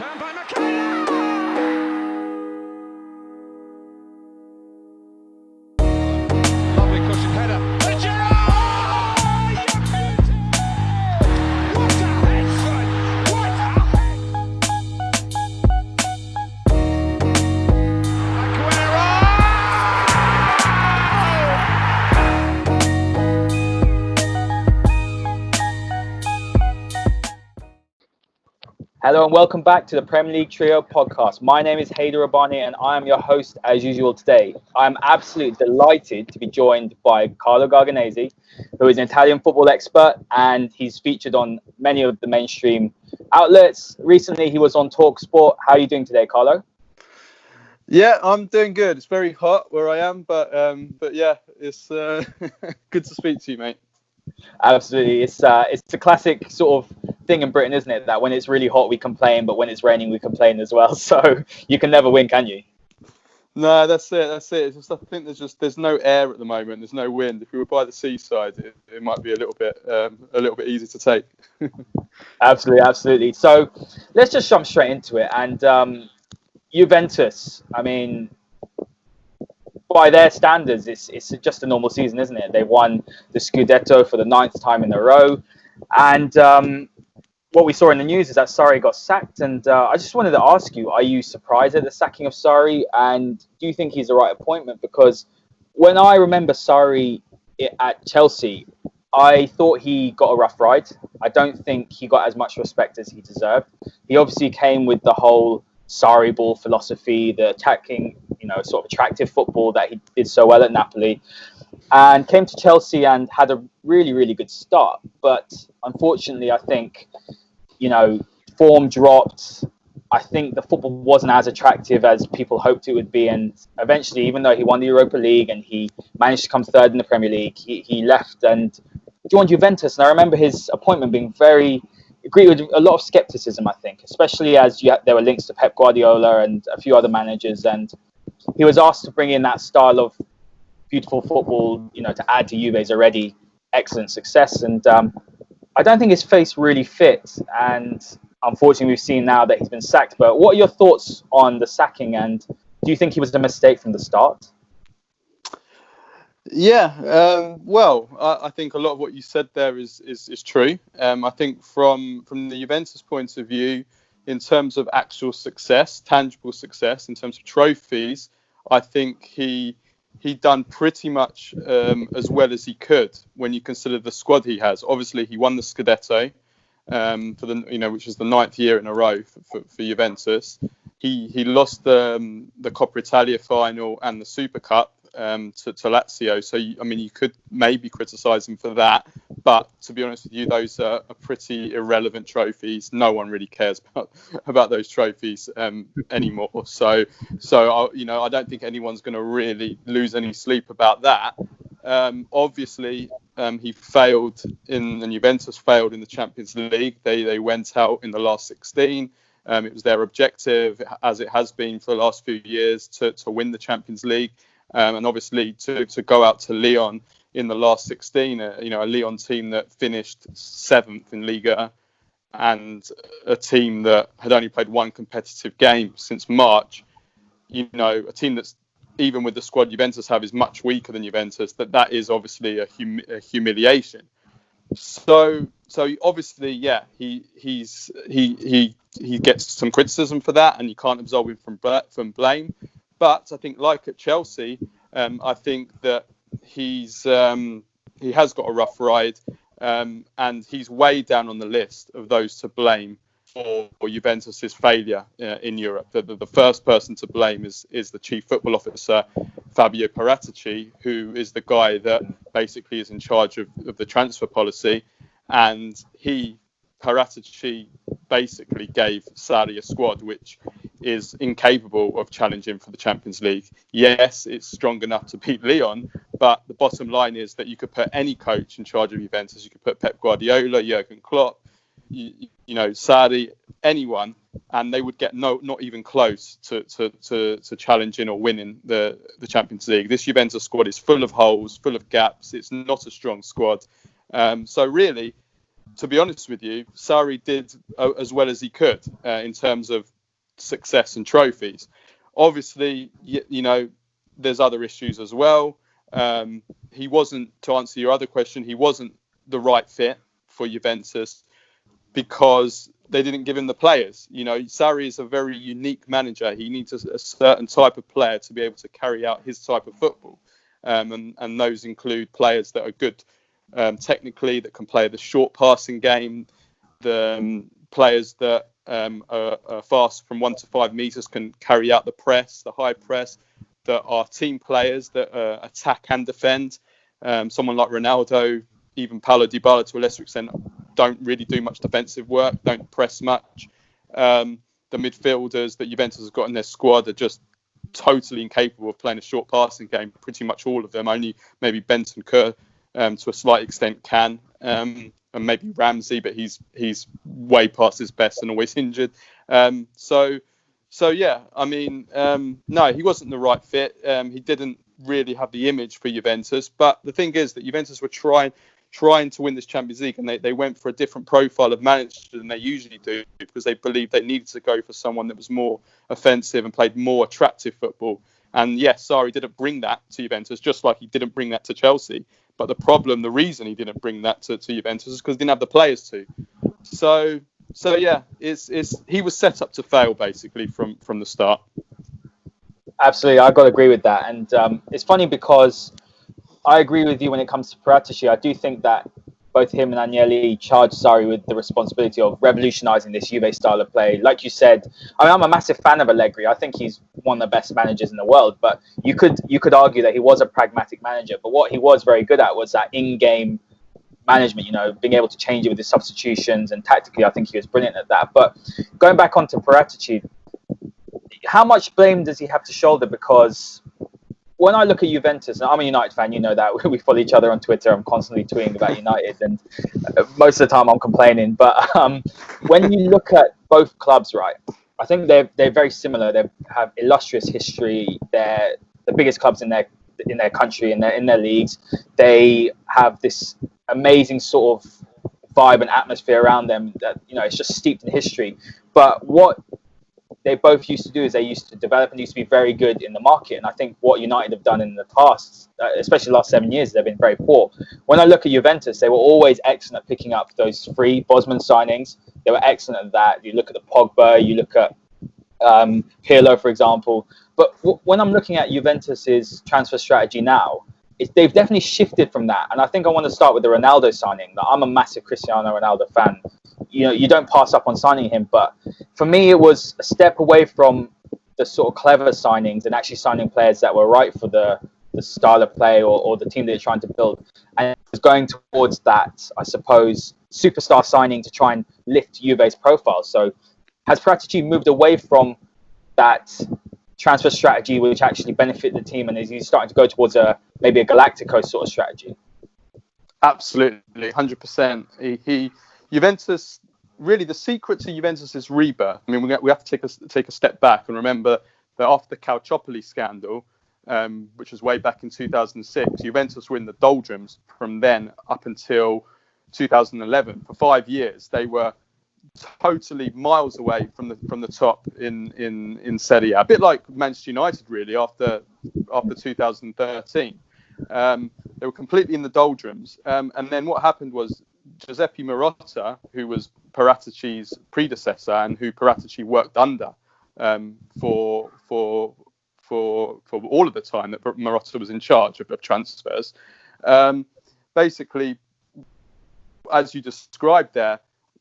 Turned by McKenna! Lovely cushion header. And Giroud! What a head, son! What a head! Aguero! Hello and welcome back to the Premier League Trio podcast. My name is Haider Rabbani and I am your host as usual today. I'm absolutely delighted to be joined by Carlo Garganese, who is an Italian football expert and he's featured on many of the mainstream outlets. Recently, he was on TalkSport. How are you doing today, Carlo? Yeah, I'm doing good. It's very hot where I am, but yeah, it's good to speak to you, mate. Absolutely. It's a classic sort of thing in Britain, isn't it? That when it's really hot, we complain, but when it's raining, we complain as well. So you can never win, can you? No, that's it. It's just, I think there's no air at the moment. There's no wind. If we were by the seaside, it might be a little bit easy to take. Absolutely. So let's just jump straight into it. And Juventus, I mean, by their standards, it's just a normal season, isn't it? They won the Scudetto for the 9th time in a row. And what we saw in the news is that Sarri got sacked. And I just wanted to ask you, are you surprised at the sacking of Sarri? And do you think he's the right appointment? Because when I remember Sarri at Chelsea, I thought he got a rough ride. I don't think he got as much respect as he deserved. He obviously came with the whole Sarri ball philosophy, the attacking, sort of attractive football that he did so well at Napoli, and came to Chelsea and had a really, really good start. But unfortunately, I think, form dropped. I think the football wasn't as attractive as people hoped it would be. And eventually, even though he won the Europa League and he managed to come third in the Premier League, he left and joined Juventus. And I remember his appointment being agreed with a lot of skepticism, I think, especially as there were links to Pep Guardiola and a few other managers. And he was asked to bring in that style of beautiful football, to add to Juve's already excellent success. And I don't think his face really fit. And unfortunately, we've seen now that he's been sacked. But what are your thoughts on the sacking? And do you think he was a mistake from the start? Yeah, well, I think a lot of what you said there is true. I think from the Juventus point of view, in terms of actual success, tangible success, in terms of trophies, I think he done pretty much as well as he could when you consider the squad he has. Obviously, he won the Scudetto which is the 9th year in a row for Juventus. He lost the Coppa Italia final and the Super Cup to Lazio. So, you could maybe criticise him for that. But to be honest with you, those are pretty irrelevant trophies. No one really cares about those trophies anymore. So I don't think anyone's going to really lose any sleep about that. Obviously, he failed and Juventus failed in the Champions League. They went out in the last 16. It was their objective, as it has been for the last few years, to win the Champions League. And obviously to go out to Lyon in the last 16, a Lyon team that finished 7th in Liga and a team that had only played one competitive game since March, a team that's, even with the squad Juventus have, is much weaker than Juventus, that is obviously a humiliation. So obviously, yeah, he gets some criticism for that, and you can't absolve him from blame. But I think, like at Chelsea, I think that he has got a rough ride, and he's way down on the list of those to blame for Juventus's failure in Europe. The first person to blame is the chief football officer, Fabio Paratici, who is the guy that basically is in charge of the transfer policy, and Paratici basically gave Sarri a squad which is incapable of challenging for the Champions League. Yes, it's strong enough to beat Lyon, but the bottom line is that you could put any coach in charge of Juventus. You could put Pep Guardiola, Jurgen Klopp, Sarri, anyone, and they would get not even close to challenging or winning the Champions League. This Juventus squad is full of holes, full of gaps. It's not a strong squad. So really, to be honest with you, Sarri did as well as he could in terms of success and trophies. Obviously, you know, there's other issues as well. He wasn't, to answer your other question, he wasn't the right fit for Juventus because they didn't give him the players. You know, Sarri is a very unique manager. He needs a certain type of player to be able to carry out his type of football. And those include players that are good technically, that can play the short passing game, the players that are fast from 1 to 5 meters, can carry out the press, the high press, that are team players that attack and defend. Someone like Ronaldo, even Paulo Dybala to a lesser extent, don't really do much defensive work, don't press much. The midfielders that Juventus has got in their squad are just totally incapable of playing a short passing game, pretty much all of them. Only maybe Benton Kerr to a slight extent can, and maybe Ramsey, but he's way past his best and always injured. So yeah, I mean, no, he wasn't the right fit. He didn't really have the image for Juventus. But the thing is that Juventus were trying to win this Champions League, and they went for a different profile of manager than they usually do, because they believed they needed to go for someone that was more offensive and played more attractive football. And yes, Sarri didn't bring that to Juventus, just like he didn't bring that to Chelsea. But the reason he didn't bring that to Juventus is because he didn't have the players to. So yeah, he was set up to fail basically from the start. Absolutely, I've got to agree with that. And it's funny because I agree with you when it comes to Paratici. I do think that both him and Agnelli charged Sarri with the responsibility of revolutionising this Juve style of play. Like you said, I'm a massive fan of Allegri. I think he's one of the best managers in the world. But you could argue that he was a pragmatic manager. But what he was very good at was that in-game management, you know, being able to change it with his substitutions, and tactically, I think he was brilliant at that. But going back onto Paratici, how much blame does he have to shoulder? Because when I look at Juventus, and I'm a United fan, you know that, we follow each other on Twitter. I'm constantly tweeting about United, and most of the time I'm complaining. But when you look at both clubs, right, I think they're very similar. They have illustrious history. They're the biggest clubs in their country, in their leagues. They have this amazing sort of vibe and atmosphere around them that, you know, it's just steeped in history. But what they both used to do is they used to develop and used to be very good in the market. And I think what United have done in the past, especially the last 7 years, they've been very poor. When I look at Juventus, they were always excellent at picking up those free Bosman signings. They were excellent at that. You look at the Pogba, you look at Pirlo, for example. But when I'm looking at Juventus's transfer strategy now, they've definitely shifted from that. And I think I want to start with the Ronaldo signing. I'm a massive Cristiano Ronaldo fan. You know, you don't pass up on signing him. But for me, it was a step away from the sort of clever signings and actually signing players that were right for the style of play or the team that you're trying to build. And it was going towards that, I suppose, superstar signing to try and lift Juve's profile. So has Paratici moved away from that transfer strategy which actually benefit the team, and is he starting to go towards maybe a Galacticos sort of strategy? Absolutely, 100%. Juventus, really the secret to Juventus's rebirth. I mean, we have to take a step back and remember that after the Calciopoli scandal, which was way back in 2006, Juventus were in the doldrums from then up until 2011. For 5 years, they were totally miles away from the top in Serie A. A bit like Manchester United, really, after 2013. They were completely in the doldrums. And then what happened was Giuseppe Marotta, who was Paratici's predecessor and who Paratici worked under for all of the time that Marotta was in charge of transfers, basically, as you described there,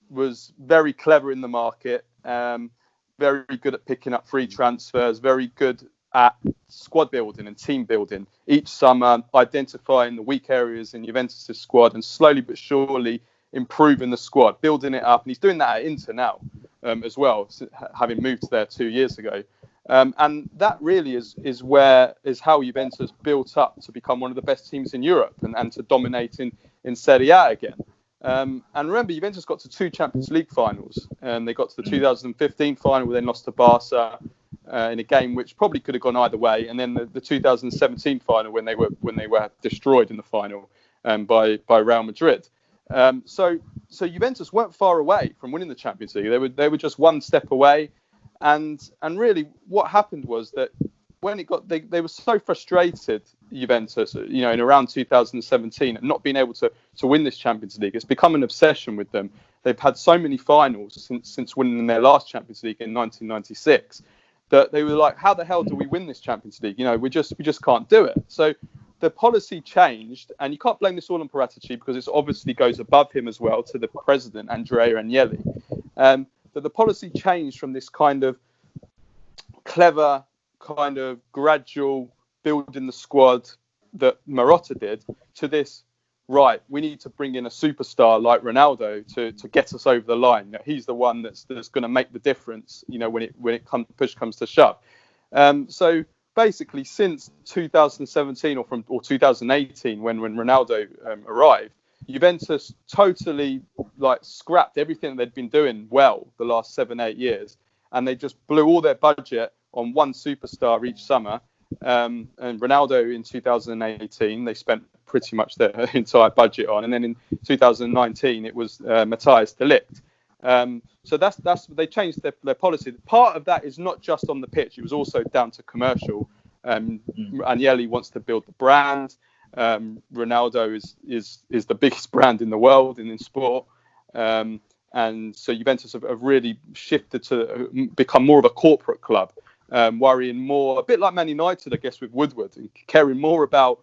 was very clever in the market, very good at picking up free transfers, very good at squad building and team building. Each summer, identifying the weak areas in Juventus' squad and slowly but surely improving the squad, building it up. And he's doing that at Inter now as well, having moved there 2 years ago. And that really is how Juventus built up to become one of the best teams in Europe and to dominate in Serie A again. And remember, Juventus got to 2 Champions League finals. They got to the 2015 final, where they lost to Barca in a game which probably could have gone either way, and then the 2017 final when they were destroyed in the final by Real Madrid. So so Juventus weren't far away from winning the Champions League. They were just one step away, and really what happened was that when it got they were so frustrated, Juventus, you know, in around 2017, at not being able to win this Champions League. It's become an obsession with them. They've had so many finals since winning their last Champions League in 1996 that they were like, how the hell do we win this Champions League? You know, we just can't do it. So the policy changed, and you can't blame this all on Paratici because it obviously goes above him as well to the president, Andrea Agnelli. But the policy changed from this kind of clever, kind of gradual building the squad that Marotta did to this, right, we need to bring in a superstar like Ronaldo to get us over the line. You know, he's the one that's going to make the difference, you know, when push comes to shove. So basically since 2017 or 2018 when Ronaldo arrived, Juventus totally like scrapped everything they'd been doing well the last 7-8 years, and they just blew all their budget on one superstar each summer. And Ronaldo in 2018 they spent pretty much their entire budget on, and then in 2019 it was Matthias de Ligt. So that's they changed their policy. Part of that is not just on the pitch; it was also down to commercial. Agnelli wants to build the brand. Ronaldo is the biggest brand in the world and in sport, and so Juventus have really shifted to become more of a corporate club, worrying more, a bit like Man United, I guess, with Woodward, and caring more about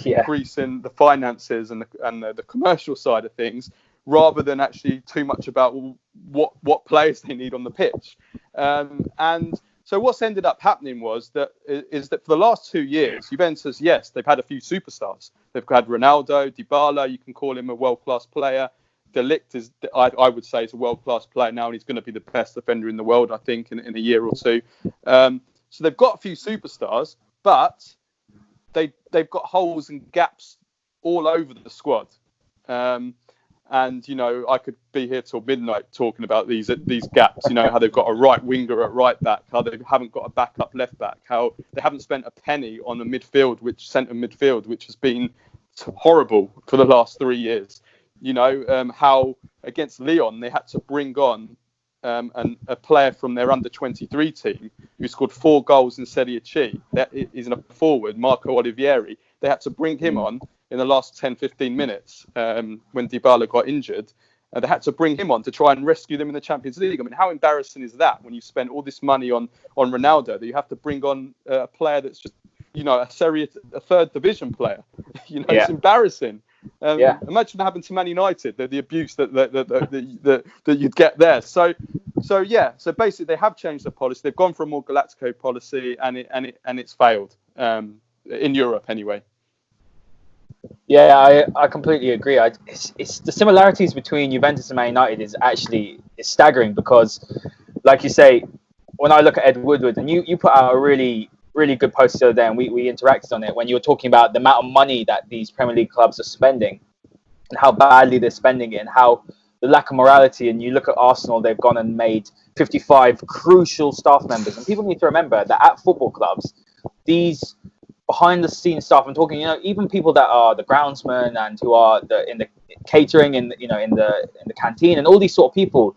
increasing the finances and the commercial side of things, rather than actually too much about what players they need on the pitch. And so what's ended up happening is that for the last 2 years, Juventus, yes, they've had a few superstars. They've had Ronaldo, Dybala, you can call him a world-class player. De Ligt is, I would say, is a world-class player now, and he's going to be the best defender in the world, I think, in a year or two. So they've got a few superstars, but they've got holes and gaps all over the squad. And, you know, I could be here till midnight talking about these gaps, you know, how they've got a right winger at right back, how they haven't got a backup left back, how they haven't spent a penny on a centre midfield, which has been horrible for the last 3 years. You know, how against Lyon, they had to bring on a player from their under-23 team who scored 4 goals in Serie C. That is a forward, Marco Olivieri. They had to bring him on in the last 10-15 minutes when Dybala got injured. They had to bring him on to try and rescue them in the Champions League. I mean, how embarrassing is that when you spend all this money on Ronaldo, that you have to bring on a player that's just, you know, a third division player? You know, It's embarrassing. Imagine what happened to Man United, the abuse that you'd get there. So basically they have changed the policy. They've gone for a more Galactico policy, and it's failed in Europe anyway. Yeah, I completely agree. It's the similarities between Juventus and Man United is staggering, because, like you say, when I look at Ed Woodward, and you put out a really good post the other day, and we interacted on it, when you were talking about the amount of money that these Premier League clubs are spending and how badly they're spending it, and how the lack of morality. And you look at Arsenal, they've gone and made 55 crucial staff members. And people need to remember that at football clubs, these behind the scenes staff, I'm talking, you know, even people that are the groundsmen and who are in the catering, in the canteen, and all these sort of people,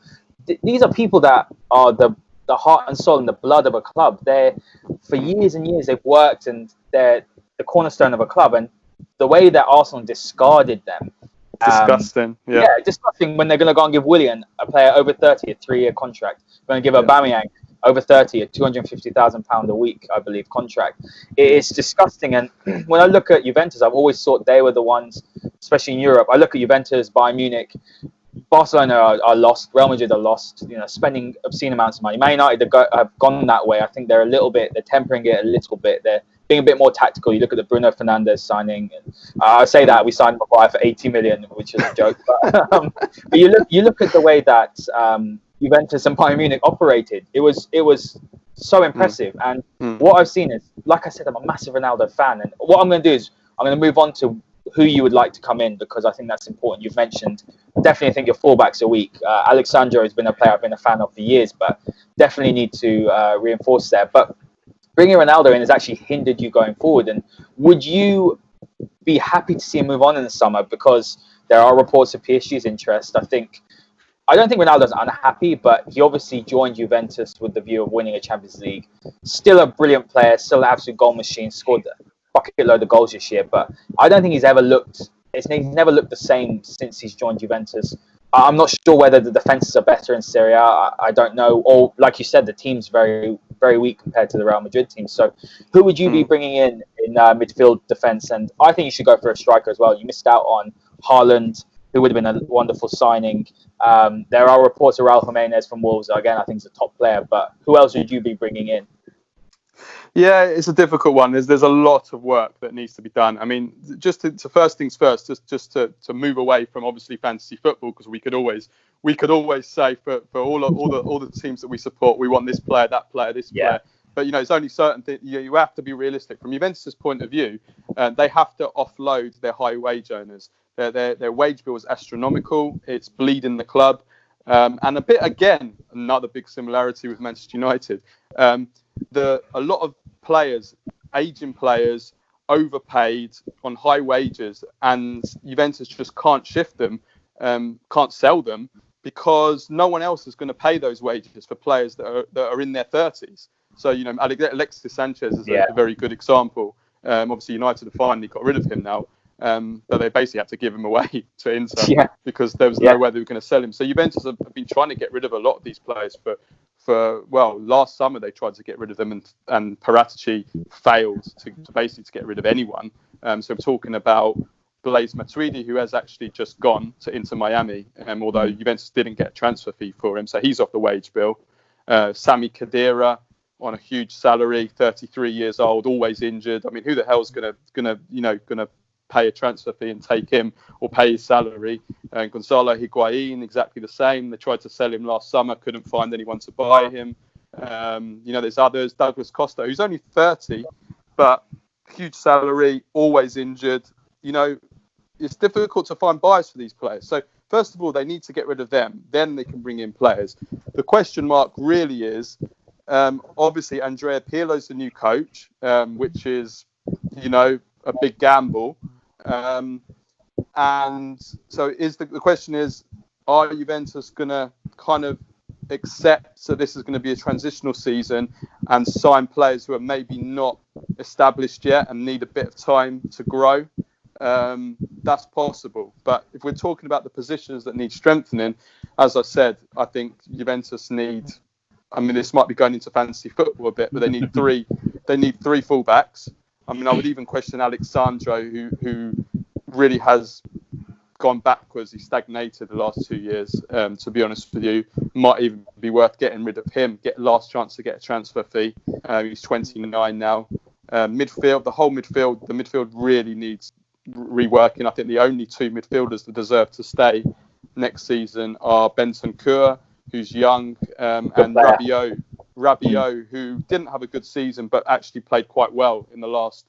these are people that are the heart and soul and the blood of a club. For years and years they've worked, and they're the cornerstone of a club. And the way that Arsenal discarded them, disgusting. Disgusting. When they're going to go and give Willian, a player over 30, a 3-year contract, going to give Aubameyang over 30, a £250,000 a week, I believe, contract. It's disgusting. And when I look at Juventus, I've always thought they were the ones, especially in Europe. I look at Juventus, Bayern Munich, Barcelona are lost. Real Madrid are lost. You know, spending obscene amounts of money. Man United have gone that way. I think they're tempering it a little bit. They're being a bit more tactical. You look at the Bruno Fernandes signing. I say that we signed Maguire for 80 million, which is a joke. But you look at the way that Juventus and Bayern Munich operated. It was so impressive. And what I've seen is, like I said, I'm a massive Ronaldo fan. And what I'm going to do is I'm going to move on to who you would like to come in, because I think that's important. You've mentioned, definitely think your fullbacks are weak. Alexandro has been a player I've been a fan of for years, but definitely need to reinforce there. But bringing Ronaldo in has actually hindered you going forward. And would you be happy to see him move on in the summer? Because There are reports of PSG's interest. I don't think Ronaldo's unhappy, but he obviously joined Juventus with the view of winning a Champions League. Still a brilliant player, still an absolute goal machine, scored a bucket load of goals this year, but I don't think he's never looked the same since he's joined Juventus. I'm not sure whether the defenses are better in Serie A. I don't know. Or, like you said, the team's very, very weak compared to the Real Madrid team. So who would you be bringing in midfield defense? And I think you should go for a striker as well. You missed out on Haaland, who would have been a wonderful signing. There are reports of Raul Jimenez from Wolves. Again, I think he's a top player. But who else would you be bringing in? Yeah, it's a difficult one. There's a lot of work that needs to be done. I mean, just to first things first, just to move away from obviously fantasy football, because we could always say for all the teams that we support, we want this player, that player, this player. But it's only certain things. You have to be realistic from Juventus' point of view. They have to offload their high wage owners. Their wage bill is astronomical. It's bleeding the club, and a bit again another big similarity with Manchester United. A lot of players, aging players, overpaid on high wages, and Juventus just can't shift them, can't sell them, because no one else is going to pay those wages for players that are in their 30s. So Alexis Sanchez is a very good example. Obviously, United have finally got rid of him now, but they basically had to give him away to Inter because there was no way they were going to sell him. So Juventus have been trying to get rid of a lot of these players for last summer they tried to get rid of them, and Paratici failed to get rid of anyone. So we're talking about Blaise Matuidi, who has actually just gone to Inter Miami, although Juventus didn't get a transfer fee for him, so he's off the wage bill. Sami Khedira on a huge salary, 33 years old, always injured. I mean, who the hell's gonna pay a transfer fee and take him or pay his salary? Gonzalo Higuain, exactly the same. They tried to sell him last summer, couldn't find anyone to buy him. There's others. Douglas Costa, who's only 30, but huge salary, always injured. It's difficult to find buyers for these players. So first of all, they need to get rid of them. Then they can bring in players. The question mark really is, obviously, Andrea Pirlo's the new coach, which is, a big gamble. And so the question is, are Juventus going to kind of accept that this is going to be a transitional season and sign players who are maybe not established yet and need a bit of time to grow? That's possible. But if we're talking about the positions that need strengthening, as I said, I think Juventus need, this might be going into fantasy football a bit, but they need three fullbacks. I would even question Alex Sandro, who really has gone backwards. He stagnated the last 2 years, to be honest with you. Might even be worth getting rid of him, get last chance to get a transfer fee. He's 29 now. Midfield, the midfield really needs reworking. I think the only two midfielders that deserve to stay next season are Bentancur, who's young, and Rabiot, who didn't have a good season but actually played quite well in the last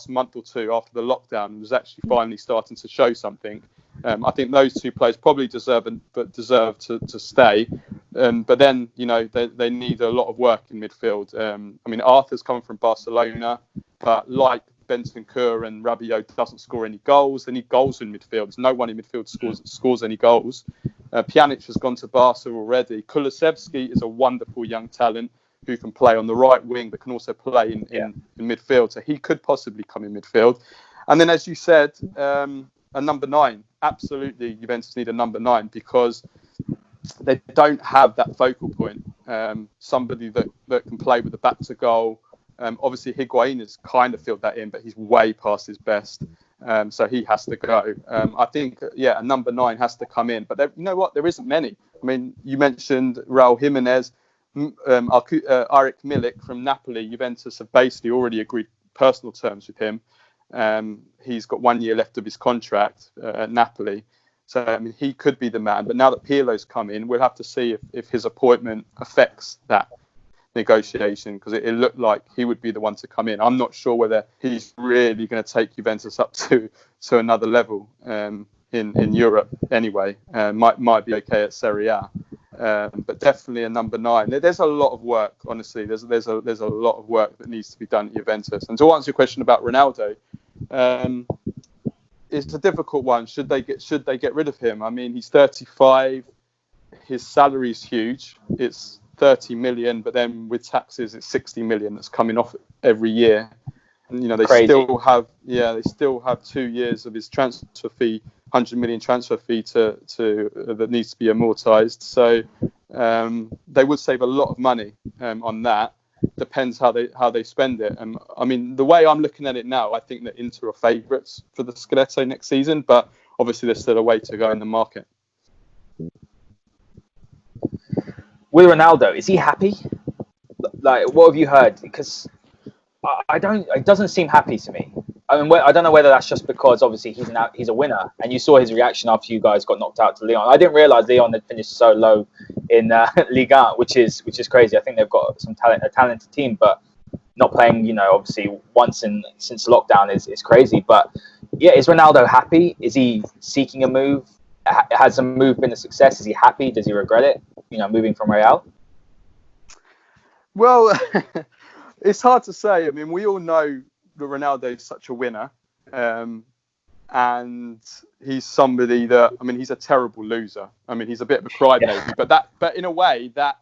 month or two after the lockdown, and was actually finally starting to show something. I think those two players probably deserve to stay. But then, they need a lot of work in midfield. Arthur's coming from Barcelona, but like Bentancur and Rabiot, doesn't score any goals. They need goals in midfield. No one in midfield scores any goals. Pjanic has gone to Barca already. Kulusevski is a wonderful young talent who can play on the right wing, but can also play in midfield. So he could possibly come in midfield. And then, as you said, a number 9. Absolutely, Juventus need a number 9 because they don't have that focal point. Somebody that can play with the back to goal. Obviously, Higuain has kind of filled that in, but he's way past his best. So he has to go. I think, a number 9 has to come in. But you know what? There isn't many. You mentioned Raul Jimenez, Arik Milik from Napoli. Juventus have basically already agreed personal terms with him. He's got 1 year left of his contract at Napoli. So, he could be the man. But now that Pirlo's come in, we'll have to see if his appointment affects that negotiation, because it looked like he would be the one to come in. I'm not sure whether he's really going to take Juventus up to another level in Europe anyway. Might be okay at Serie A, but definitely a number 9. There's a lot of work, honestly. There's a lot of work that needs to be done at Juventus. And to answer your question about Ronaldo, it's a difficult one. Should they get rid of him? I mean, he's 35. His salary is huge. It's 30 million, but then with taxes, it's 60 million that's coming off every year. And, they still have 2 years of his transfer fee, 100 million transfer fee to that needs to be amortized. So they would save a lot of money on that. Depends how they spend it. And I mean, the way I'm looking at it now, I think that Inter are favourites for the Scudetto next season, but obviously there's still a way to go in the market. With Ronaldo, is he happy? Like, what have you heard? Because it doesn't seem happy to me. I mean, I don't know whether that's just because obviously he's a winner, and you saw his reaction after you guys got knocked out to Lyon. I didn't realise Lyon had finished so low in Ligue 1, which is crazy. I think they've got a talented team, but not playing, obviously once since lockdown is crazy. But yeah, is Ronaldo happy? Is he seeking a move? Has a move been a success? Is he happy? Does he regret it? Moving from Real? Well, it's hard to say. I mean, we all know that Ronaldo is such a winner, and he's somebody that, I mean, he's a terrible loser. I mean, he's a bit of a crybaby, but in a way that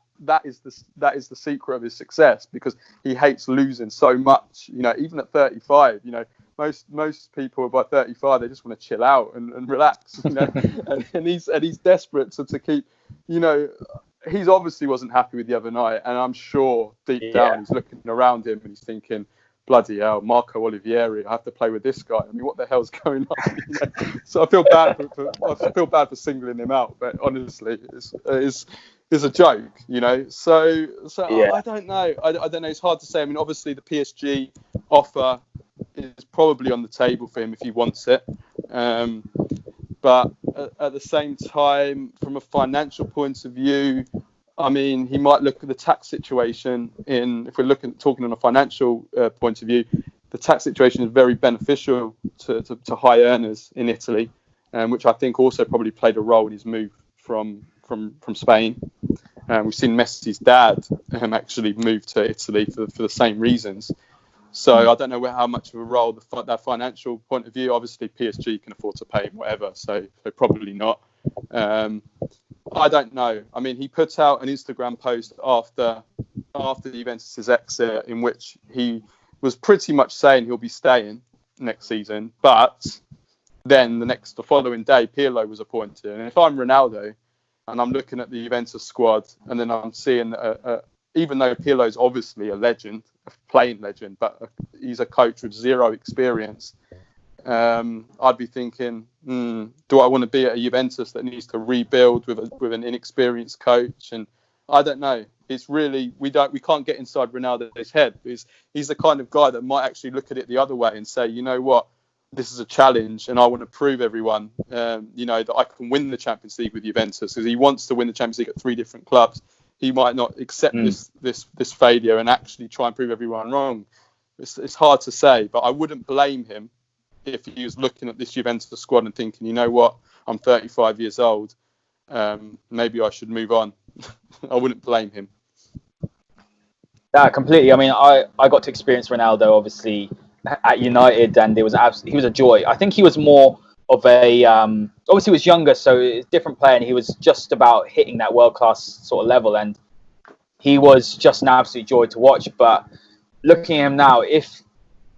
is the secret of his success, because he hates losing so much. Even at 35, most people by 35, they just want to chill out and relax. and he's desperate to keep. He's obviously wasn't happy with the other night, and I'm sure deep down he's looking around him and he's thinking, bloody hell, Marco Olivieri, I have to play with this guy. I mean, what the hell's going on? So I feel bad for singling him out, but honestly, it's a joke, So yeah. I don't know. I don't know. It's hard to say. I mean, obviously the PSG offer is probably on the table for him if he wants it. But at the same time, from a financial point of view, I mean, he might look at the tax situation if we're talking on a financial point of view, the tax situation is very beneficial to high earners in Italy, which I think also probably played a role in his move from Spain. We've seen Messi's dad actually move to Italy for the same reasons. So I don't know how much of a role that financial point of view. Obviously, PSG can afford to pay him whatever, so probably not. I don't know. I mean, he put out an Instagram post after Juventus' exit in which he was pretty much saying he'll be staying next season, but then the following day, Pirlo was appointed. And if I'm Ronaldo and I'm looking at the Juventus squad, and then I'm seeing even though Pirlo's obviously a legend, a playing legend, but he's a coach with zero experience, I'd be thinking, do I want to be at a Juventus that needs to rebuild with an inexperienced coach? And I don't know. It's really, we can't get inside Ronaldo's head. He's the kind of guy that might actually look at it the other way and say, you know what, this is a challenge, and I want to prove everyone, that I can win the Champions League with Juventus, because he wants to win the Champions League at 3 different clubs. He might not accept this failure and actually try and prove everyone wrong. It's hard to say, but I wouldn't blame him if he was looking at this Juventus squad and thinking, you know what, I'm 35 years old, maybe I should move on. I wouldn't blame him. Yeah, completely. I mean, I got to experience Ronaldo obviously at United, and he was a joy. I think he was more of a obviously he was younger, so it's a different player, and he was just about hitting that world-class sort of level, and he was just an absolute joy to watch. But looking at him now, if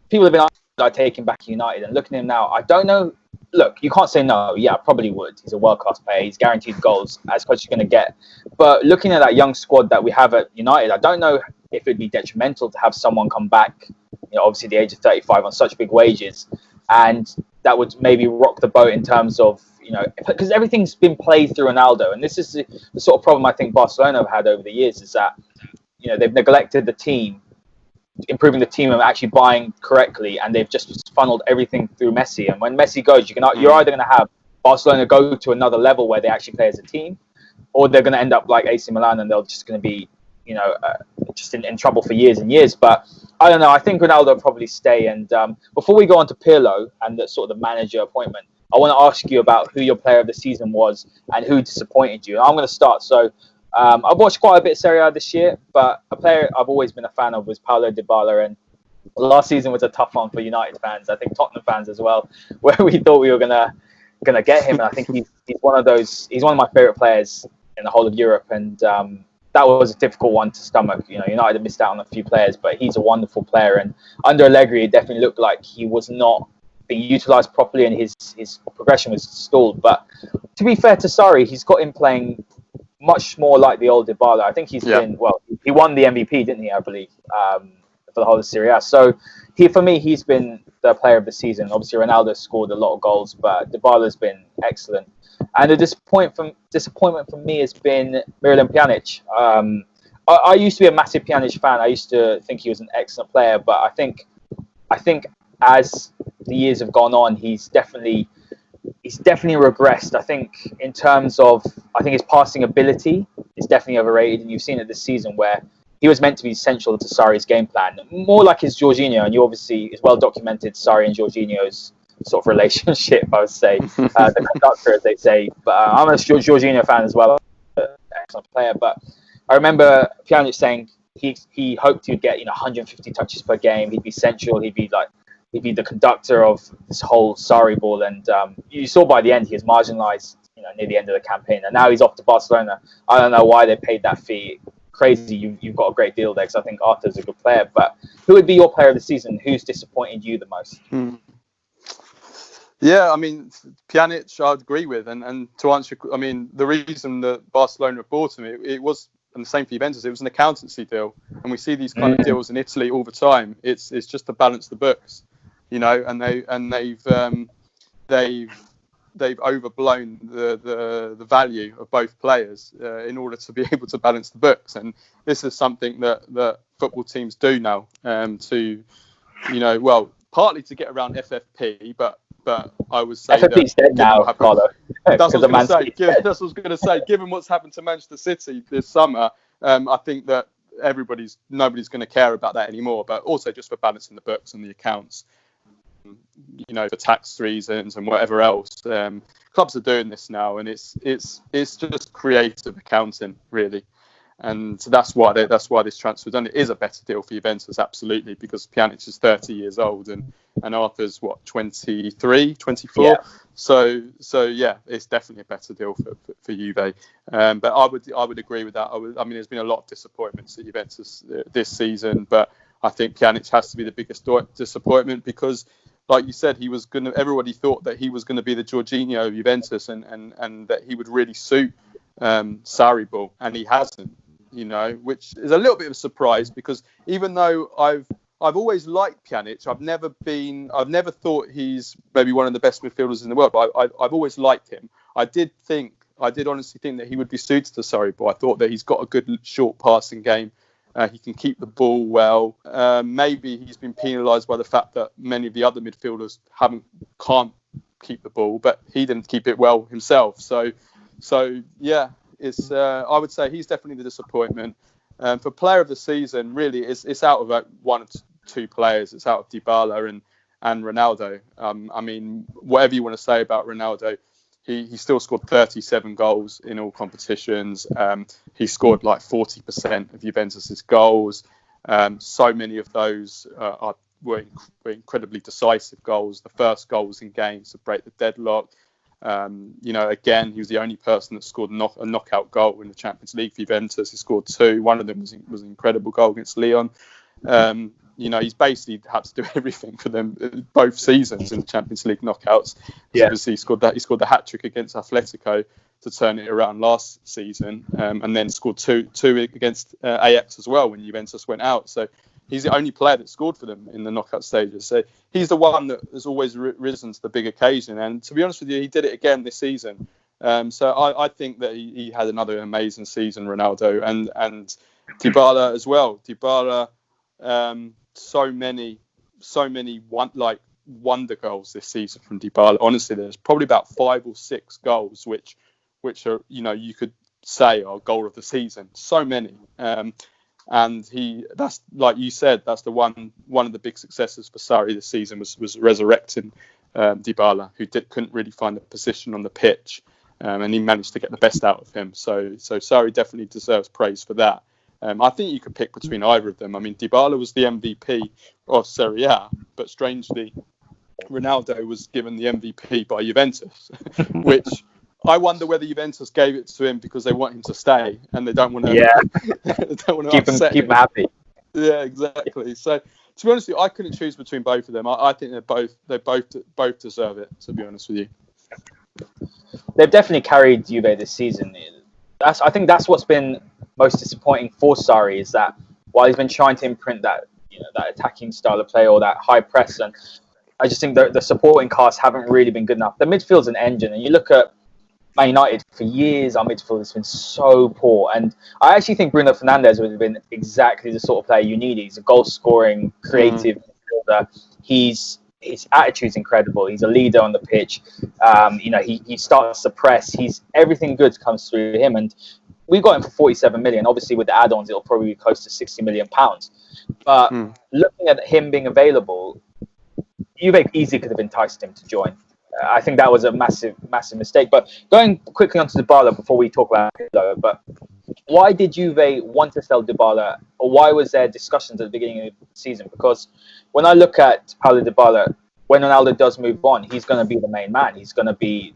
people have been asking, I take him back to United, and looking at him now, I don't know. Look, you can't say no. Yeah, I probably would. He's a world-class player. He's guaranteed goals as close as you're going to get. But looking at that young squad that we have at United, I don't know if it'd be detrimental to have someone come back, obviously the age of 35 on such big wages, and that would maybe rock the boat in terms of, because everything's been played through Ronaldo. And this is the sort of problem I think Barcelona have had over the years, is that, they've neglected the team, improving the team and actually buying correctly, and they've just funneled everything through Messi. And when Messi goes, you're either going to have Barcelona go to another level where they actually play as a team, or they're going to end up like AC Milan and they're just going to be, just in trouble for years and years. But I don't know. I think Ronaldo will probably stay. And before we go on to Pirlo and the sort of the manager appointment, I want to ask you about who your player of the season was and who disappointed you. And I'm going to start. So I've watched quite a bit of Serie A this year, but a player I've always been a fan of was Paulo Dybala. And last season was a tough one for United fans. I think Tottenham fans as well, where we thought we were gonna get him. And I think he's one of those. He's one of my favorite players in the whole of Europe, and that was a difficult one to stomach. You know, United had missed out on a few players, but he's a wonderful player. And under Allegri, it definitely looked like he was not being utilised properly, and his progression was stalled. But to be fair to Sarri, he's got him playing much more like the old Dybala. I think he's been, well, he won the MVP, didn't he, I believe, for the whole of Serie A. So for me, he's been the player of the season. Obviously, Ronaldo scored a lot of goals, but Dybala's been excellent. And the disappointment for me has been Miralem Pjanic. I used to be a massive Pjanic fan. I used to think he was an excellent player, but I think as the years have gone on, he's definitely regressed. I think in terms of, his passing ability is definitely overrated, and you've seen it this season where he was meant to be central to Sarri's game plan, more like his Jorginho, and you obviously, it's well documented Sarri and Jorginho's sort of relationship, I would say, the conductor, as they say. But I'm a Jorginho fan as well, excellent player. But I remember Pjanic saying he hoped he would get 150 touches per game. He'd be central. He'd be the conductor of this whole Sarri ball. And you saw by the end he was marginalised, near the end of the campaign. And now he's off to Barcelona. I don't know why they paid that fee. Crazy. You've got a great deal there, because I think Arthur's a good player. But who would be your player of the season? Who's disappointed you the most? Yeah, I mean, Pjanic, I'd agree with. And to answer, the reason that Barcelona bought him, it was, and the same for Juventus, it was an accountancy deal. And we see these kind of deals in Italy all the time. It's just to balance the books, and they've overblown the value of both players in order to be able to balance the books. And this is something that football teams do now partly to get around FFP, but I would say FFP's dead now, Carlo. That's what I was going to say. Given what's happened to Manchester City this summer, I think that nobody's going to care about that anymore. But also just for balancing the books and the accounts, for tax reasons and whatever else. Clubs are doing this now, and it's just creative accounting, really. And so that's why this transfer done. It is a better deal for Juventus, absolutely, because Pjanic is 30 years old and Arthur's 23, 24. Yeah. So yeah, it's definitely a better deal for Juve. But I would agree with that. There's been a lot of disappointments at Juventus this season, but I think Pjanic has to be the biggest disappointment because, like you said, everybody thought that he was going to be the Jorginho of Juventus and that he would really suit Sarri ball, and he hasn't. Which is a little bit of a surprise because even though I've always liked Pjanic, I've never thought he's maybe one of the best midfielders in the world, but I've always liked him. I did honestly think that he would be suited to Sarri, but I thought that he's got a good short passing game. He can keep the ball well. Maybe he's been penalised by the fact that many of the other midfielders can't keep the ball, but he didn't keep it well himself. So yeah. I would say he's definitely the disappointment. For player of the season, really, it's out of one or two players. It's out of Dybala and Ronaldo. Whatever you want to say about Ronaldo, he still scored 37 goals in all competitions. He scored like 40% of Juventus's goals. So many of those were incredibly decisive goals. The first goals in games to break the deadlock. Again, he was the only person that scored a knockout goal in the Champions League for Juventus. He scored 2. One of them was an incredible goal against Lyon. He's basically had to do everything for them both seasons in the Champions League knockouts. Yeah. Obviously, he scored the hat trick against Atletico to turn it around last season, and then scored two against Ajax as well when Juventus went out. So he's the only player that scored for them in the knockout stages. So he's the one that has always risen to the big occasion. And to be honest with you, he did it again this season. So I think that he had another amazing season, Ronaldo, and Dybala as well. Dybala, so many wonder goals this season from Dybala. Honestly, there's probably about 5 or 6 goals which are you could say are goal of the season. So many. And that's like you said, that's the one of the big successes for Sarri this season was resurrecting Dybala, who couldn't really find a position on the pitch, and he managed to get the best out of him. So Sarri definitely deserves praise for that. I think you could pick between either of them. I mean, Dybala was the MVP of Serie A, but strangely, Ronaldo was given the MVP by Juventus, which I wonder whether Juventus gave it to him because they want him to stay and they don't want to, they don't want to keep him happy. Yeah, exactly. So to be honest with you, I couldn't choose between both of them. I think they both deserve it. To be honest with you, they've definitely carried Juve this season. I think that's what's been most disappointing for Sarri, is that while he's been trying to imprint that that attacking style of play or that high press, and I just think the supporting cast haven't really been good enough. The midfield's an engine, and you look at Man United for years, our midfield has been so poor, and I actually think Bruno Fernandes would have been exactly the sort of player you need. He's a goal-scoring, creative midfielder. His attitude's incredible. He's a leader on the pitch. He starts to press. Everything good comes through him, and we got him for 47 million. Obviously, with the add-ons, it'll probably be close to 60 million pounds. But looking at him being available, Juve easily could have enticed him to join. I think that was a massive mistake. But going quickly onto Dybala before we talk about Pirlo, but why did Juve want to sell Dybala, or why was there discussions at the beginning of the season? Because when I look at Paulo Dybala, when Ronaldo does move on, he's going to be the main man. He's going to be,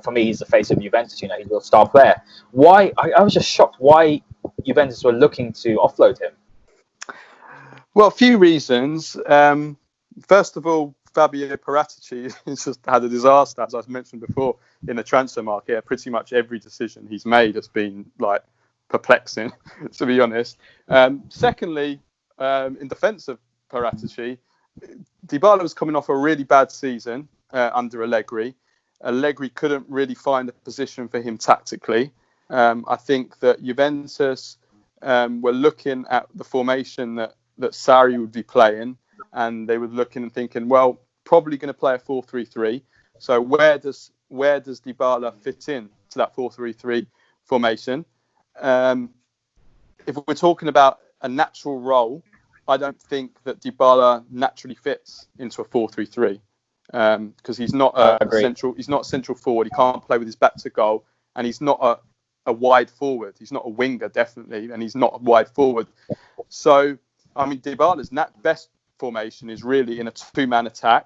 for me, he's the face of Juventus. He's a star player. Why? I was just shocked why Juventus were looking to offload him. Well, a few reasons. First of all, Fabio Paratici has just had a disaster, as I mentioned before, in the transfer market. Pretty much every decision he's made has been perplexing, to be honest. Secondly, in defence of Paratici, Dybala was coming off a really bad season under Allegri. Allegri couldn't really find a position for him tactically. I think that Juventus were looking at the formation that Sarri would be playing, and they were looking and thinking, well, probably going to play a 4-3-3. So where does Dybala fit in to that 4-3-3 formation? If we're talking about a natural role, I don't think that Dybala naturally fits into a 4-3-3 because he's not He's not a central forward. He can't play with his back to goal, and he's not a wide forward. He's not a winger, definitely, and he's not a wide forward. So, I mean, Dybala's best formation is really in a two-man attack,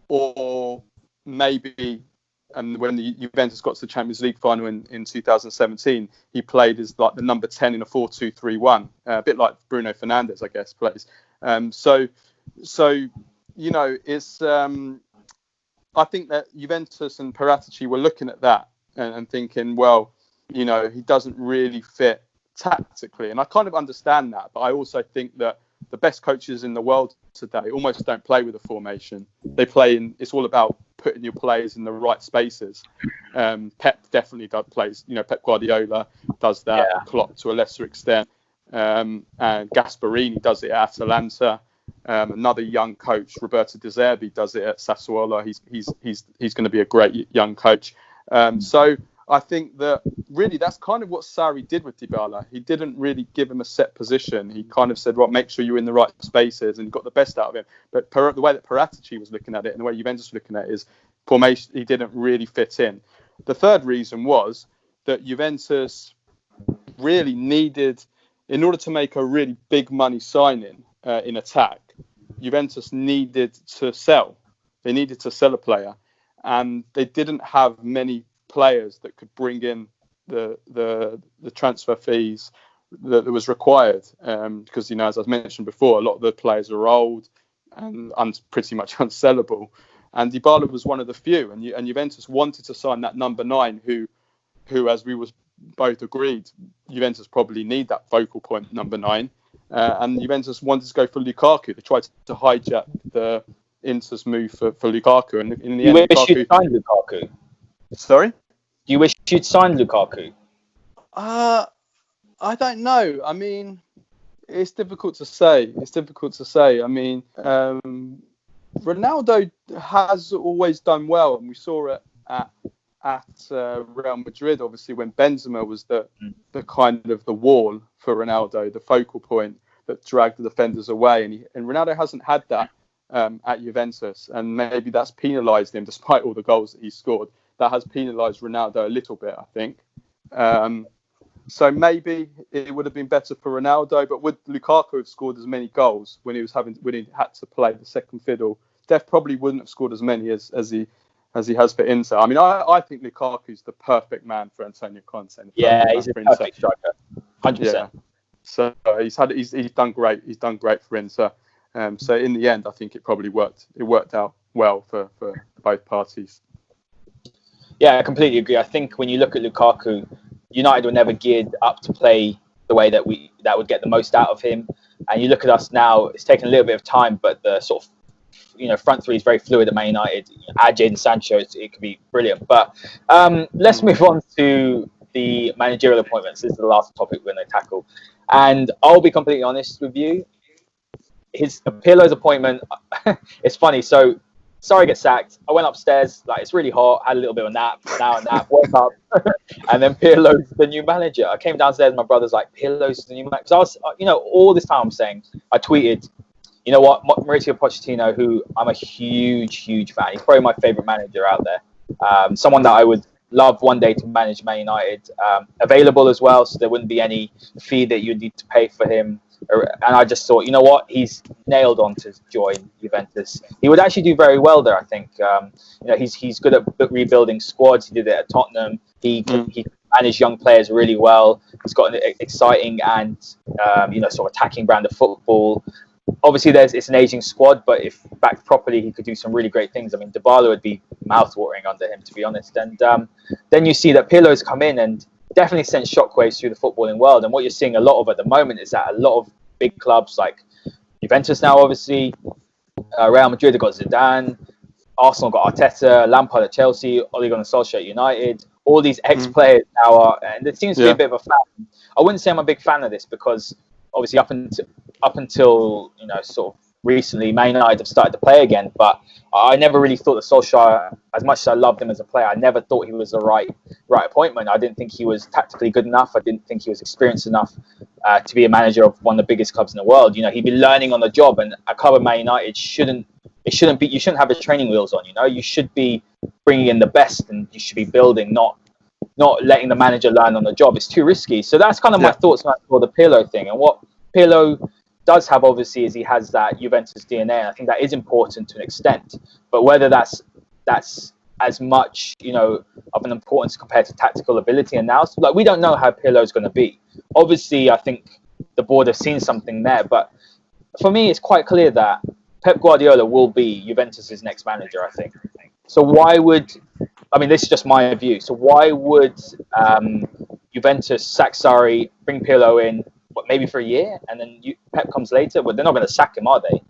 or maybe, and when the Juventus got to the Champions League final in 2017, he played as the number 10 in a 4-2-3-1, a bit like Bruno Fernandes, I guess, plays. So it's I think that Juventus and Paratici were looking at that and thinking, well, he doesn't really fit tactically, and I kind of understand that, but I also think that the best coaches in the world today almost don't play with a formation. They play it's all about putting your players in the right spaces. Pep definitely plays. Pep Guardiola does that. Yeah. Klopp to a lesser extent, and Gasperini does it at Atalanta. Another young coach, Roberto De Zerbi, does it at Sassuolo. He's going to be a great young coach. So I think that really that's kind of what Sarri did with Dybala. He didn't really give him a set position. He kind of said, well, make sure you're in the right spaces, and you got the best out of him. But the way that Paratici was looking at it and the way Juventus was looking at it is formation, he didn't really fit in. The third reason was that Juventus really needed, in order to make a really big money signing in attack, Juventus needed to sell. They needed to sell a player, and they didn't have many players that could bring in the transfer fees that was required, because as I mentioned before, a lot of the players are old and pretty much unsellable, and Dybala was one of the few, and Juventus wanted to sign that number 9 who as we was both agreed, Juventus probably need that focal point number 9, and Juventus wanted to go for Lukaku. They tried to hijack the Inter's move for Lukaku, and in the end, You'd signed Lukaku? Sorry? Do you wish you'd signed Lukaku? I don't know. I mean, it's difficult to say. I mean, Ronaldo has always done well, and we saw it at Real Madrid, obviously, when Benzema was the kind of the wall for Ronaldo, the focal point that dragged the defenders away, and Ronaldo hasn't had that at Juventus, and maybe that's penalised him despite all the goals that he scored. That has penalised Ronaldo a little bit, I think. So maybe it would have been better for Ronaldo, but would Lukaku have scored as many goals when he had to play the second fiddle? Def probably wouldn't have scored as many as he has for Inter. I mean, I think Lukaku's the perfect man for Antonio Conte. Yeah, he's a perfect striker, 100%. Yeah. So he's done great. He's done great for Inter. So in the end, I think it probably worked. It worked out well for both parties. Yeah, I completely agree. I think when you look at Lukaku, United were never geared up to play the way that would get the most out of him. And you look at us now; it's taken a little bit of time, but the sort of front three is very fluid at Man United. Add Jadon Sancho, it could be brilliant. But let's move on to the managerial appointments. This is the last topic we're going to tackle. And I'll be completely honest with you. Pirlo's appointment, it's funny. So Sarri gets sacked. I went upstairs, like it's really hot, had a little bit of a nap, woke up, and then Pirlo's the new manager. I came downstairs, my brother's like, Pirlo's the new manager. Because I was, all this time I'm saying, I tweeted, you know what, Mauricio Pochettino, who I'm a huge fan. He's probably my favourite manager out there. Someone that I would love one day to manage Man United. Available as well, so there wouldn't be any fee that you'd need to pay for him. And I just thought, you know what, he's nailed on to join Juventus. He would actually do very well there, I think. He's good at rebuilding squads. He did it at Tottenham. He managed young players really well. He's got an exciting and sort of attacking brand of football. Obviously, it's an aging squad, but if backed properly, he could do some really great things. I mean, Dybala would be mouth-watering under him, to be honest. And then you see that Pirlo's come in and definitely sent shockwaves through the footballing world. And what you're seeing a lot of at the moment is that a lot of big clubs like Juventus now, obviously, Real Madrid have got Zidane, Arsenal got Arteta, Lampard at Chelsea, Ole Gunnar Solskjaer at United. All these ex-players now are, and it seems to be a bit of a fan. I wouldn't say I'm a big fan of this because obviously up until sort of recently, Man United have started to play again. But I never really thought that Solskjaer, as much as I loved him as a player, I never thought he was the right appointment. I didn't think he was tactically good enough. I didn't think he was experienced enough to be a manager of one of the biggest clubs in the world. He'd be learning on the job, and a club of Man United shouldn't be. You shouldn't have the training wheels on. You should be bringing in the best, and you should be building, not letting the manager learn on the job. It's too risky. So that's kind of my thoughts on the Pirlo thing. And what Pirlo does have, obviously, is he has that Juventus DNA. And I think that is important to an extent. But whether that's as much, of an importance compared to tactical ability and now, like, we don't know how Pirlo is going to be. Obviously, I think the board have seen something there. But for me, it's quite clear that Pep Guardiola will be Juventus's next manager, I think. So this is just my view. So why would Juventus sack Sarri, bring Pirlo in, maybe for a year, and then Pep comes later? Well, they're not going to sack him, are they?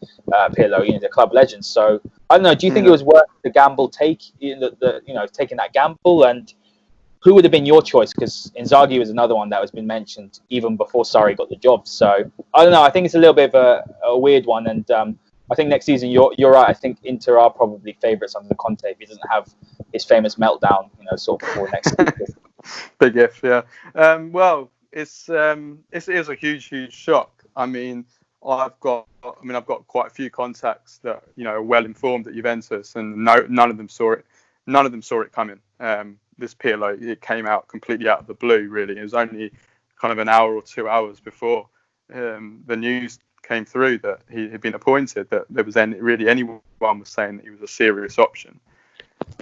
Pirlo, the club legend. So I don't know. Do you think it was worth the gamble? Taking that gamble, and who would have been your choice? Because Inzaghi was another one that has been mentioned even before Sarri got the job. So I don't know. I think it's a little bit of a weird one, and I think next season you're right. I think Inter are probably favourites under Conte if he doesn't have his famous meltdown, sort of before next season. Big if, yeah. Well, it is a huge shock. I mean, I've got quite a few contacts that are well informed at Juventus, and none of them saw it. None of them saw it coming. This Pirlo, it came out completely out of the blue. Really, it was only kind of an hour or 2 hours before the news came through that he had been appointed, that there was anyone was saying that he was a serious option.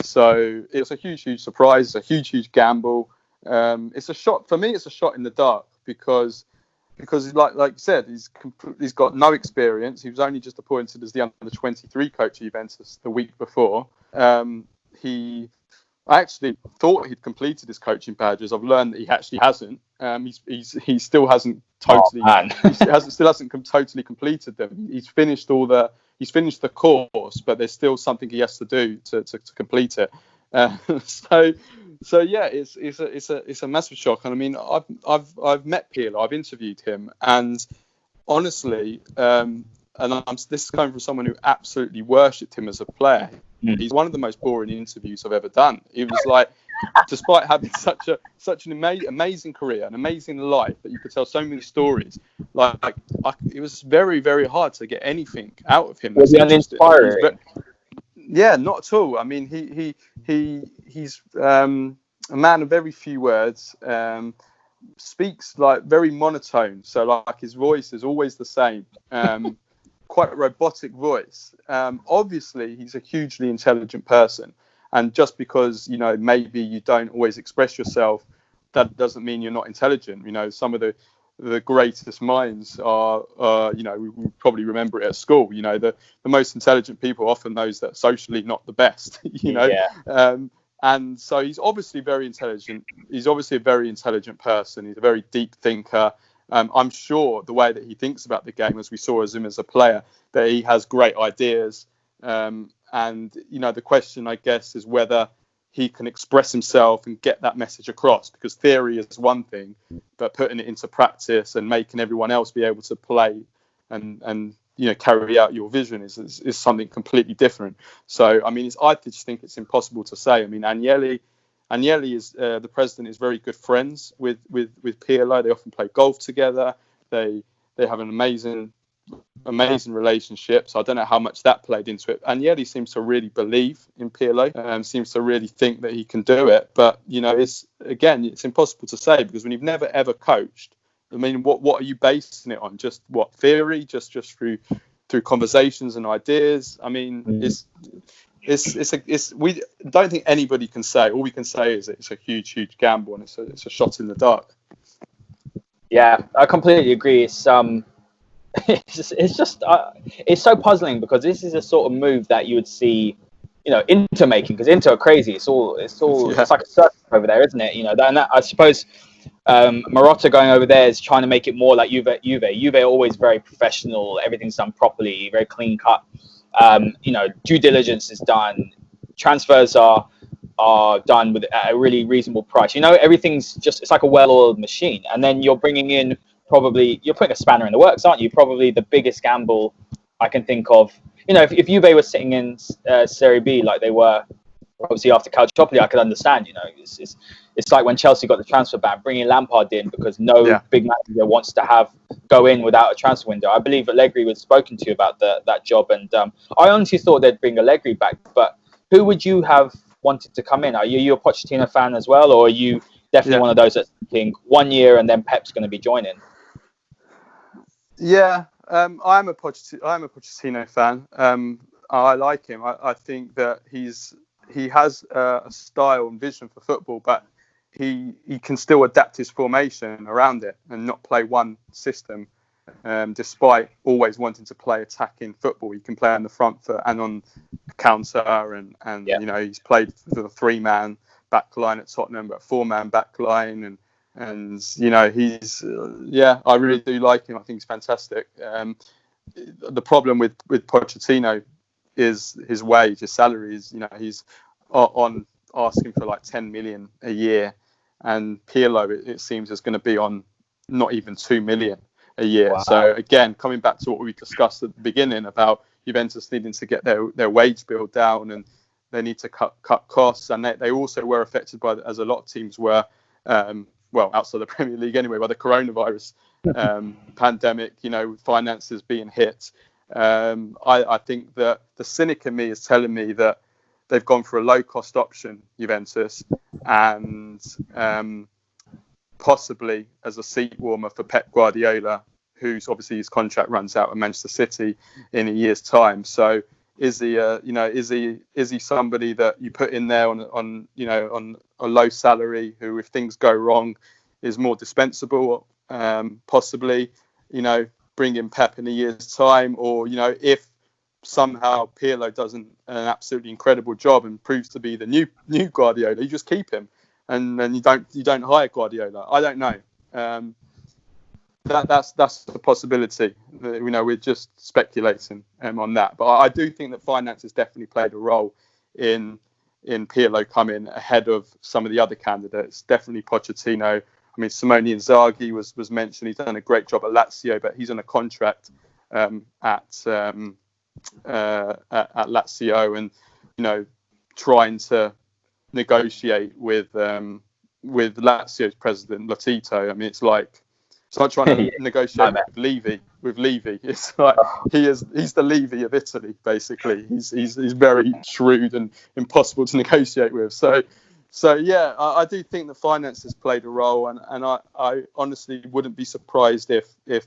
So it was a huge surprise, a huge gamble. It's a shot for me. It's a shot in the dark because like you said, he's got no experience. He was only just appointed as the under-23 coach of Juventus the week before. I actually thought he'd completed his coaching badges. I've learned that he actually hasn't. He still hasn't totally. Still hasn't totally completed them. He's finished the course, but there's still something he has to do to complete it. So yeah, it's a massive shock. And I mean, I've met Pirlo. I've interviewed him, and honestly, this is coming from someone who absolutely worshipped him as a player. He's one of the most boring interviews I've ever done. It was like, despite having such an amazing career, an amazing life, that you could tell so many stories, it was very, very hard to get anything out of him. Was he uninspiring? Yeah, not at all. I mean, he's a man of very few words. speaks like very monotone. So like his voice is always the same. Quite a robotic voice. Obviously, he's a hugely intelligent person. And just because, maybe you don't always express yourself, that doesn't mean you're not intelligent. Some of the greatest minds are, we probably remember it at school. The most intelligent people are often those that are socially not the best, Yeah. And so he's obviously very intelligent. He's obviously a very intelligent person. He's a very deep thinker. I'm sure the way that he thinks about the game, as we saw as him as a player, that he has great ideas. And, the question, I guess, is whether he can express himself and get that message across, because theory is one thing, but putting it into practice and making everyone else be able to play and carry out your vision is something completely different. So, I just think it's impossible to say. Agnelli is the president is very good friends with Pirlo. They often play golf together. They have an amazing relationship. So I don't know how much that played into it. Agnelli seems to really believe in Pirlo, seems to really think that he can do it. But it's impossible to say, because when you've never ever coached, what are you basing it on? Just what theory? Just through conversations and ideas? We don't think anybody can say. All we can say is that it's a huge gamble, and it's a shot in the dark. Yeah, I completely agree. It's it's so puzzling, because this is a sort of move that you would see, Inter making, because Inter are crazy. It's like a circus over there, isn't it? And that, I suppose, Marotta going over there is trying to make it more like Juve. Juve are always very professional. Everything's done properly, very clean cut. Due diligence is done. Transfers are done at a really reasonable price. Everything's it's like a well-oiled machine. And then you're bringing in, you're putting a spanner in the works, aren't you? Probably the biggest gamble I can think of. If Juve were sitting in Serie B like they were, obviously after Calciopoli, I could understand. It's like when Chelsea got the transfer ban, bringing Lampard in because no big manager wants to go in without a transfer window. I believe Allegri was spoken to about that job, and I honestly thought they'd bring Allegri back. But who would you have wanted to come in? Are you a Pochettino fan as well, or are you definitely one of those that's thinking 1 year and then Pep's going to be joining? Yeah, I'm a Pochettino fan. I like him. I think that he has a style and vision for football, but he can still adapt his formation around it and not play one system. Despite always wanting to play attacking football, he can play on the front foot and on counter, and he's played for the 3-man back line at Tottenham, but 4-man back line, and he's I really do like him. I think he's fantastic. The problem with Pochettino is his wage, his salary is, he's on asking for like 10 million a year, and Pirlo, it seems, is going to be on not even 2 million a year. Wow. So again, coming back to what we discussed at the beginning about Juventus needing to get their wage bill down, and they need to cut costs, and they also were affected by, as a lot of teams were, outside the Premier League anyway, by the coronavirus pandemic, finances being hit. I think that the cynic in me is telling me that they've gone for a low-cost option, Juventus, and possibly as a seat warmer for Pep Guardiola, who's obviously his contract runs out at Manchester City in a year's time. So is he somebody that you put in there on a low salary, who, if things go wrong, is more dispensable? Possibly, bring in Pep in a year's time, or if somehow Pirlo does an absolutely incredible job and proves to be the new Guardiola, you just keep him, and then you don't hire Guardiola. I don't know. That's a possibility. We're just speculating on that, but I do think that finance has definitely played a role in Pirlo coming ahead of some of the other candidates. Definitely Pochettino. Simone Inzaghi was mentioned. He's done a great job at Lazio, but he's on a contract at Lazio, and trying to negotiate with Lazio's president Lotito. It's like trying to negotiate with Levy. It's like he's the Levy of Italy, basically. He's very shrewd and impossible to negotiate with. So So yeah, I do think that finances played a role, and I honestly wouldn't be surprised if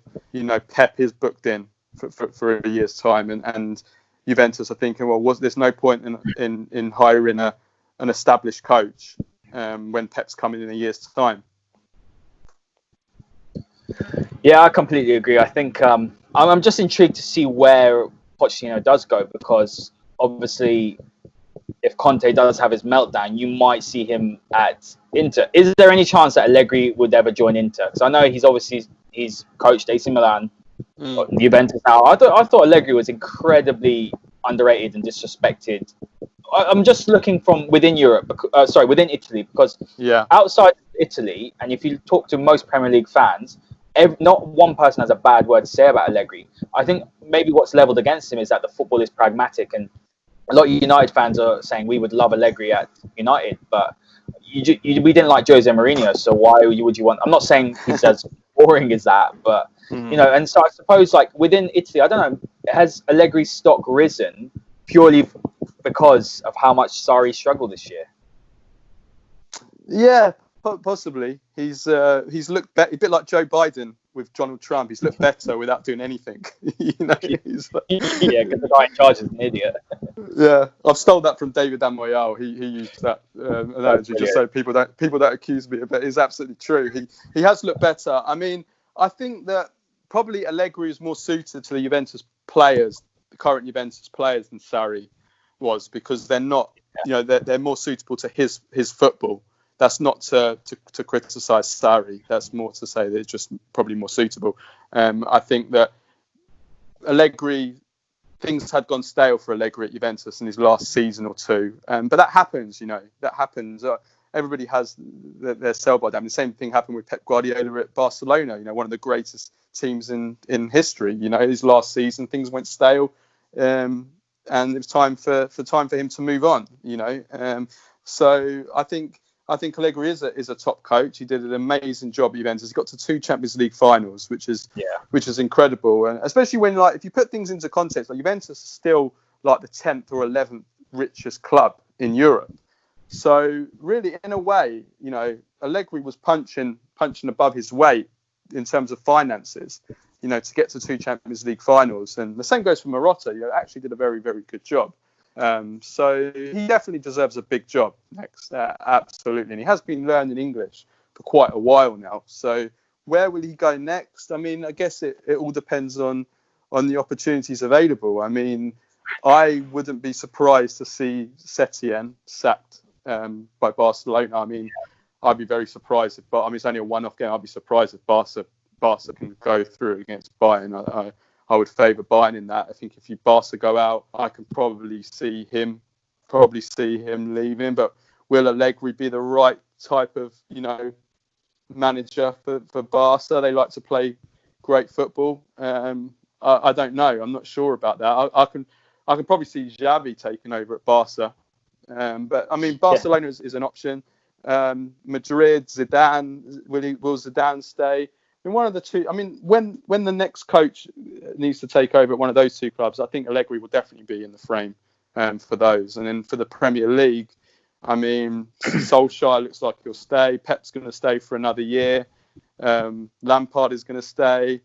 Pep is booked in for a year's time, and Juventus are thinking, well, there's no point in hiring an established coach when Pep's coming in a year's time. Yeah, I completely agree. I think I'm just intrigued to see where Pochettino does go, because obviously, if Conte does have his meltdown, you might see him at Inter. Is there any chance that Allegri would ever join Inter? Because I know he's coached AC Milan, Juventus now. I thought Allegri was incredibly underrated and disrespected. I'm just looking from within within Italy, because outside Italy, and if you talk to most Premier League fans, not one person has a bad word to say about Allegri. I think maybe what's levelled against him is that the football is pragmatic, and a lot of United fans are saying we would love Allegri at United, but we didn't like Jose Mourinho, so why would you want? I'm not saying he's as boring as that, but and so I suppose like within Italy, I don't know, has Allegri's stock risen purely because of how much Sarri struggled this year? Yeah, possibly. He's looked a bit like Joe Biden with Donald Trump. He's looked better without doing anything. He's like, yeah, because the guy in charge is an idiot. Yeah, I've stole that from David Amoyal. He used that analogy just so people don't accuse me of it. It's absolutely true. He has looked better. I mean, I think that probably Allegri is more suited to the Juventus players, the current Juventus players, than Sarri was, because they're not, they're more suitable to his football. That's not to criticise Sarri. That's more to say they're just probably more suitable. I think that Allegri, things had gone stale for Allegri at Juventus in his last season or two. But that happens, that happens. Everybody has their sell-by date. The same thing happened with Pep Guardiola at Barcelona, one of the greatest teams in history. His last season, things went stale. And it was time for him to move on, So I think Allegri is a top coach. He did an amazing job at Juventus. He got to 2 Champions League finals, which is incredible. And especially when, if you put things into context, Juventus is still like the 10th or 11th richest club in Europe. So really, in a way, Allegri was punching above his weight in terms of finances, to get to 2 Champions League finals. And the same goes for Marotta. Actually did a very, very good job. So he definitely deserves a big job next, absolutely. And he has been learning English for quite a while now. So where will he go next? I mean, I guess it all depends on the opportunities available. I mean, I wouldn't be surprised to see Setien sacked by Barcelona. I mean, I'd be very surprised it's only a one-off game. I'd be surprised if Barca can go through against Bayern. I would favour Bayern in that. I think if Barca go out, I can probably see him leaving. But will Allegri be the right type of manager for Barca? They like to play great football. I don't know. I'm not sure about that. I can probably see Xavi taking over at Barca. But I mean, Barcelona is an option. Madrid, Zidane. Will Zidane stay? In one of the two, I mean, when the next coach needs to take over at one of those 2 clubs, I think Allegri will definitely be in the frame for those. And then for the Premier League, I mean, Solskjaer looks like he'll stay. Pep's going to stay for another year. Lampard is going to stay.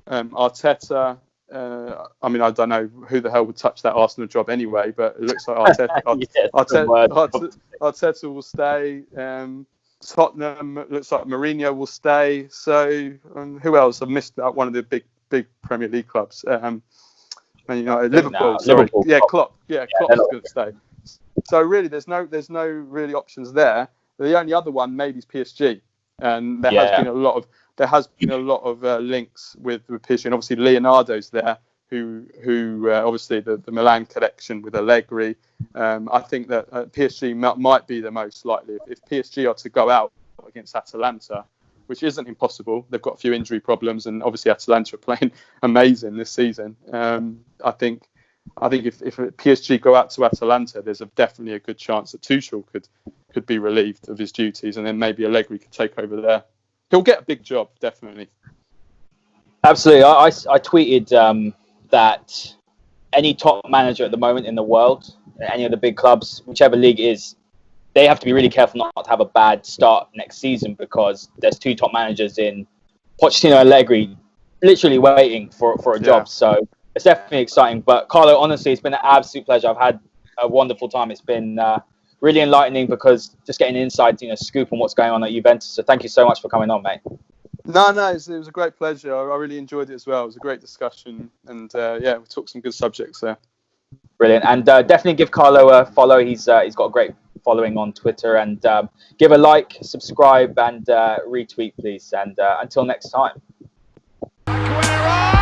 Arteta. I mean, I don't know who the hell would touch that Arsenal job anyway, but it looks like Arteta will stay. Tottenham, looks like Mourinho will stay. So who else? I've missed out one of the big Premier League clubs. Liverpool. Sorry. Liverpool. Yeah, Klopp. Yeah, Klopp's going to stay. So really, there's no really options there. The only other one maybe is PSG, and there has been a lot of links with PSG, and obviously Leonardo's there. Who obviously the Milan connection with Allegri. I think that PSG might be the most likely. If PSG are to go out against Atalanta, which isn't impossible, they've got a few injury problems, and obviously Atalanta are playing amazing this season. I think if PSG go out to Atalanta, there's definitely a good chance that Tuchel could be relieved of his duties, and then maybe Allegri could take over there. He'll get a big job, definitely. Absolutely. I tweeted that any top manager at the moment in the world, any of the big clubs, whichever league it is, they have to be really careful not to have a bad start next season, because there's two top managers in Pochettino and Allegri literally waiting for a job. So it's definitely exciting. But Carlo, honestly, it's been an absolute pleasure. I've had a wonderful time. It's been really enlightening, because just getting an inside, scoop on what's going on at Juventus. So thank you so much for coming on, mate. No, it was a great pleasure. I really enjoyed it as well. It was a great discussion, and we talked some good subjects there. Brilliant. And definitely give Carlo a follow. He's got a great following on Twitter, and give a like, subscribe, and retweet, please. And until next time. Aguero!